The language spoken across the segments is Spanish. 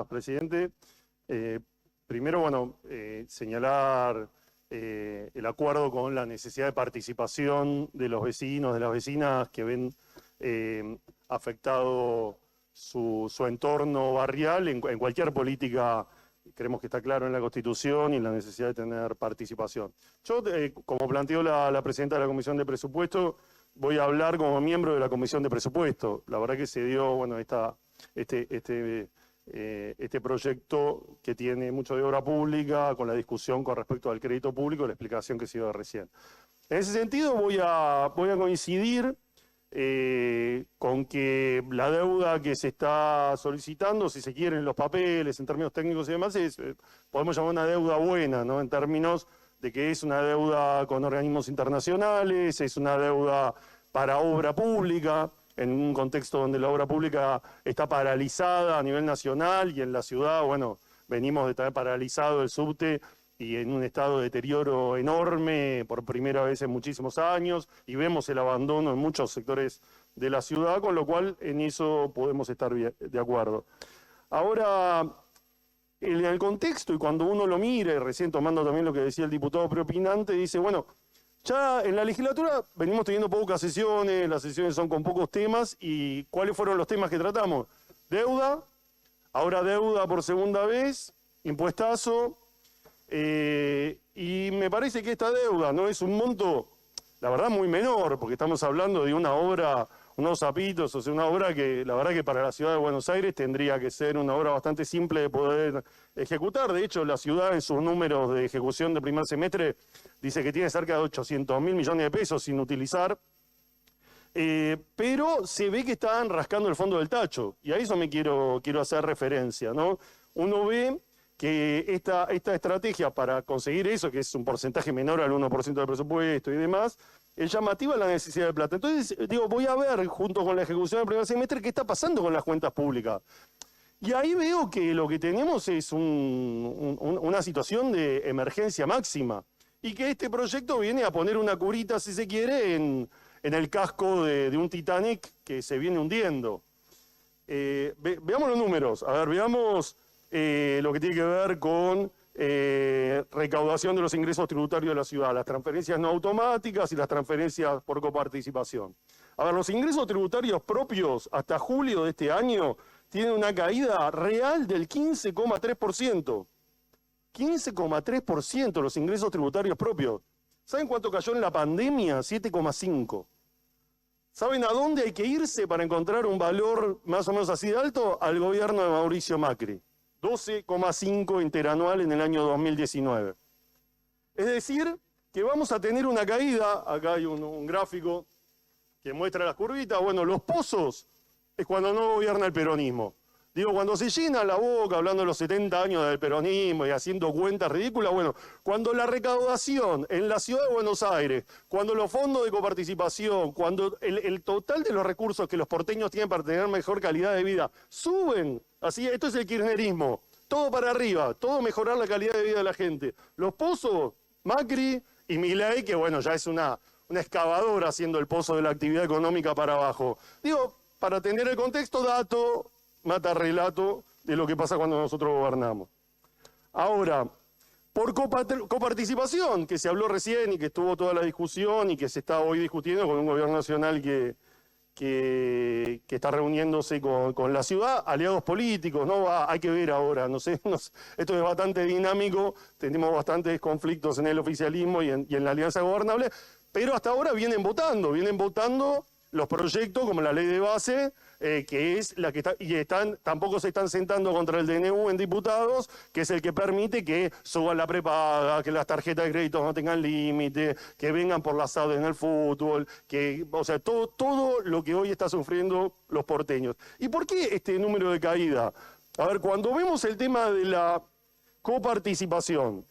Presidente. Primero, bueno, señalar el acuerdo con la necesidad de participación de los vecinos, de las vecinas que ven afectado su entorno barrial en cualquier política. Creemos que está claro en la Constitución y la necesidad de tener participación. Yo, como planteó la presidenta de la Comisión de Presupuesto, voy a hablar como miembro de la Comisión de Presupuesto. La verdad que se dio, bueno, este proyecto que tiene mucho de obra pública, con la discusión con respecto al crédito público, la explicación que se dio recién. En ese sentido voy a coincidir con que la deuda que se está solicitando, si se quieren los papeles, en términos técnicos y demás, podemos llamar una deuda buena, ¿no? En términos de que es una deuda con organismos internacionales, es una deuda para obra pública, en un contexto donde la obra pública está paralizada a nivel nacional y en la ciudad, bueno, venimos de estar paralizado el subte y en un estado de deterioro enorme por primera vez en muchísimos años, y vemos el abandono en muchos sectores de la ciudad, con lo cual en eso podemos estar de acuerdo. Ahora, en el contexto, y cuando uno lo mira, y recién tomando también lo que decía el diputado preopinante, dice, bueno, ya en la legislatura venimos teniendo pocas sesiones, las sesiones son con pocos temas, y ¿cuáles fueron los temas que tratamos? Deuda, ahora deuda por segunda vez, impuestazo, y me parece que esta deuda no es un monto, la verdad, muy menor, porque estamos hablando de una obra, unos zapitos, o sea, una obra que la verdad que para la ciudad de Buenos Aires tendría que ser una obra bastante simple de poder ejecutar. De hecho, la ciudad en sus números de ejecución de primer semestre dice que tiene cerca de 800.000 millones de pesos sin utilizar, pero se ve que están rascando el fondo del tacho, y a eso me quiero hacer referencia, ¿no? Uno ve que esta estrategia para conseguir eso, que es un porcentaje menor al 1% del presupuesto y demás, es llamativa la necesidad de plata. Entonces, digo, voy a ver, junto con la ejecución del primer semestre, qué está pasando con las cuentas públicas. Y ahí veo que lo que tenemos es una situación de emergencia máxima, y que este proyecto viene a poner una curita, si se quiere, en el casco de un Titanic que se viene hundiendo. Veamos los números. A ver, veamos lo que tiene que ver con recaudación de los ingresos tributarios de la ciudad, las transferencias no automáticas y las transferencias por coparticipación. A ver, los ingresos tributarios propios hasta julio de este año tienen una caída real del 15,3%. 15,3% los ingresos tributarios propios. ¿Saben cuánto cayó en la pandemia? 7,5%. ¿Saben a dónde hay que irse para encontrar un valor más o menos así de alto? Al gobierno de Mauricio Macri. 12,5 interanual en el año 2019. Es decir, que vamos a tener una caída. Acá hay un gráfico que muestra las curvitas. Bueno, los pozos es cuando no gobierna el peronismo. Digo, cuando se llena la boca hablando de los 70 años del peronismo y haciendo cuentas ridículas, bueno, cuando la recaudación en la ciudad de Buenos Aires, cuando los fondos de coparticipación, cuando el total de los recursos que los porteños tienen para tener mejor calidad de vida suben, así, esto es el kirchnerismo, todo para arriba, todo mejorar la calidad de vida de la gente. Los pozos, Macri y Milei, que bueno, ya es una excavadora haciendo el pozo de la actividad económica para abajo. Digo, para tener el contexto, dato mata relato de lo que pasa cuando nosotros gobernamos. Ahora, por coparticipación, que se habló recién y que estuvo toda la discusión y que se está hoy discutiendo con un gobierno nacional que está reuniéndose con la ciudad, aliados políticos, ¿no? Hay que ver ahora, no sé, esto es bastante dinámico, tenemos bastantes conflictos en el oficialismo y en la alianza gobernable, pero hasta ahora vienen votando los proyectos como la ley de base, que es la que está, y tampoco se están sentando contra el DNU en diputados, que es el que permite que suban la prepaga, que las tarjetas de crédito no tengan límite, que vengan por la SAD en el fútbol, o sea, todo lo que hoy está sufriendo los porteños. ¿Y por qué este número de caída? A ver, cuando vemos el tema de la coparticipación,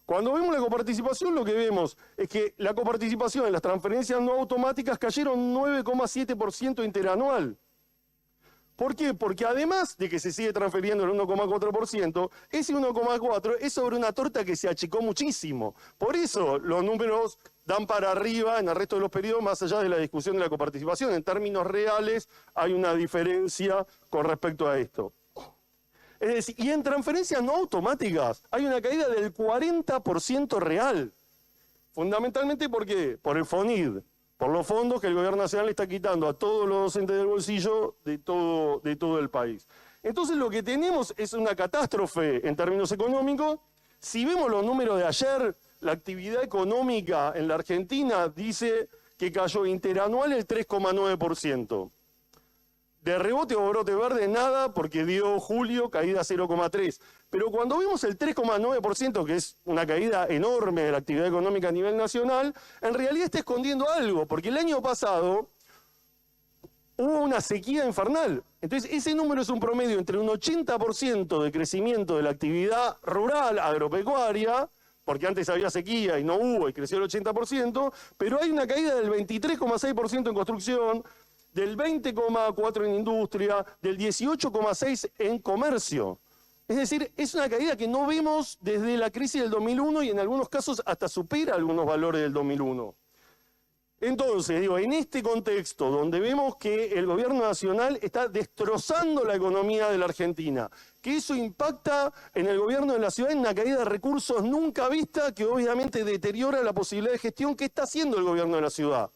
lo que vemos es que la coparticipación en las transferencias no automáticas cayeron 9,7% interanual. ¿Por qué? Porque además de que se sigue transfiriendo el 1,4%, ese 1,4% es sobre una torta que se achicó muchísimo. Por eso los números dan para arriba en el resto de los periodos, más allá de la discusión de la coparticipación. En términos reales hay una diferencia con respecto a esto. Es decir, y en transferencias no automáticas hay una caída del 40% real. Fundamentalmente, ¿por qué? Por el FONID, por los fondos que el gobierno nacional está quitando a todos los docentes del bolsillo de todo el país. Entonces lo que tenemos es una catástrofe en términos económicos. Si vemos los números de ayer, la actividad económica en la Argentina dice que cayó interanual el 3,9%. De rebote o brote verde nada, porque dio julio caída 0,3%. Pero cuando vemos el 3,9%, que es una caída enorme de la actividad económica a nivel nacional, en realidad está escondiendo algo, porque el año pasado hubo una sequía infernal. Entonces ese número es un promedio entre un 80% de crecimiento de la actividad rural, agropecuaria, porque antes había sequía y no hubo y creció el 80%, pero hay una caída del 23,6% en construcción, del 20,4% en industria, del 18,6% en comercio. Es decir, es una caída que no vemos desde la crisis del 2001 y en algunos casos hasta supera algunos valores del 2001. Entonces, digo, en este contexto donde vemos que el gobierno nacional está destrozando la economía de la Argentina, que eso impacta en el gobierno de la ciudad en una caída de recursos nunca vista que obviamente deteriora la posibilidad de gestión que está haciendo el gobierno de la ciudad.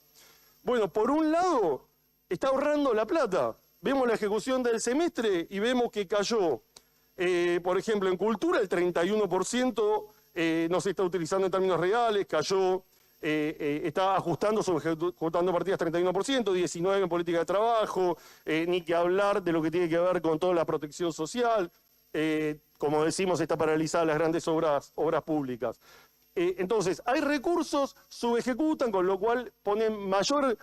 Bueno, por un lado, está ahorrando la plata. Vemos la ejecución del semestre y vemos que cayó, por ejemplo, en cultura el 31% no se está utilizando en términos reales, cayó... está ajustando, ejecutando partidas 31%, 19% en política de trabajo, ni que hablar de lo que tiene que ver con toda la protección social, como decimos, está paralizada las grandes obras públicas. Entonces, hay recursos, subejecutan, con lo cual ponen mayor,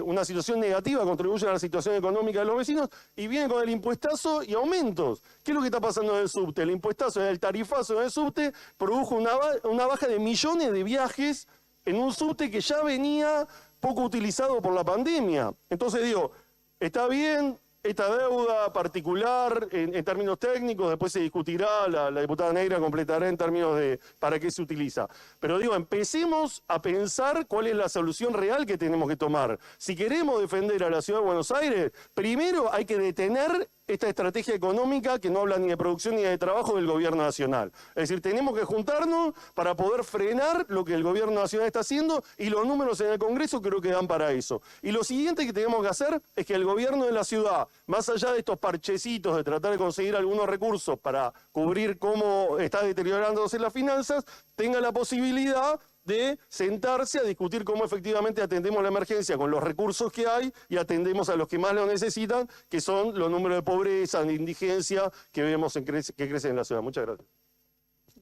una situación negativa, contribuyen a la situación económica de los vecinos, y vienen con el impuestazo y aumentos. ¿Qué es lo que está pasando en el subte? El impuestazo, el tarifazo en el subte, produjo una baja de millones de viajes en un subte que ya venía poco utilizado por la pandemia. Entonces digo, está bien esta deuda particular en términos técnicos, después se discutirá, la diputada Negra completará en términos de para qué se utiliza. Pero digo, empecemos a pensar cuál es la solución real que tenemos que tomar. Si queremos defender a la Ciudad de Buenos Aires, primero hay que detener esta estrategia económica que no habla ni de producción ni de trabajo del gobierno nacional. Es decir, tenemos que juntarnos para poder frenar lo que el gobierno nacional está haciendo y los números en el Congreso creo que dan para eso. Y lo siguiente que tenemos que hacer es que el gobierno de la ciudad, más allá de estos parchecitos de tratar de conseguir algunos recursos para cubrir cómo está deteriorándose las finanzas, tenga la posibilidad de sentarse a discutir cómo efectivamente atendemos la emergencia con los recursos que hay y atendemos a los que más lo necesitan, que son los números de pobreza, de indigencia que vemos que crecen en la ciudad. Muchas gracias.